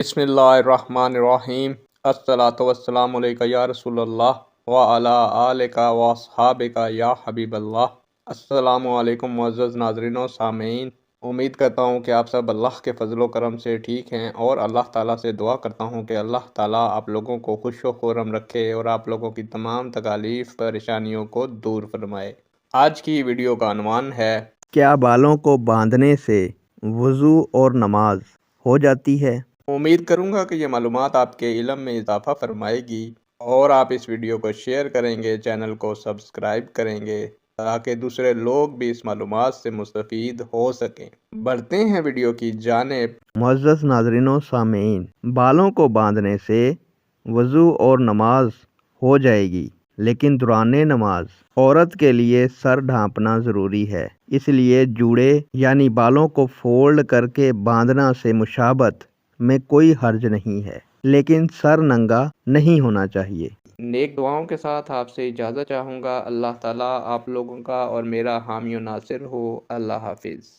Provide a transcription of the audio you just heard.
बिस्मिल्लाहिर्रहमानिर्रहीम। अस्सलातु वस्सलामु अलैका या रसूल अल्लाह व अला आलिका व अस्हाबिका या हबीब अल्लाह। अस्सलामु अलैकुम मुअज़्ज़ज़ नाज़रीन व सामीन। उम्मीद करता हूँ कि आप सब अल्लाह के फजलो करम से ठीक हैं और अल्लाह ताला से दुआ करता हूँ कि अल्लाह ताला आप लोगों को खुश व खुर्रम रखे और आप लोगों की तमाम तकालीफ परेशानियों को दूर फरमाए। आज की वीडियो का अनवान है, क्या बालों को बांधने से वज़ू और नमाज हो जाती है? उम्मीद करूंगा कि ये मालूमात आपके इल्म में इजाफा फरमाएगी और आप इस वीडियो को शेयर करेंगे, चैनल को सब्सक्राइब करेंगे ताकि दूसरे लोग भी इस मालूमात से मुस्तफ़ीद हो सकें। बढ़ते हैं वीडियो की जानिब। मुअज़्ज़ज़ नाज़रीन व सामीन, बालों को बांधने से वज़ू और नमाज हो जाएगी, लेकिन दौराने नमाज औरत के लिए सर ढांपना ज़रूरी है। इसलिए जूड़े यानी बालों को फोल्ड करके बांधना से मुशाबत में कोई हर्ज नहीं है, लेकिन सर नंगा नहीं होना चाहिए। नेक दुआओं के साथ आपसे इजाज़त चाहूँगा। अल्लाह ताला आप लोगों का और मेरा हामी और नासिर हो। अल्लाह हाफिज़।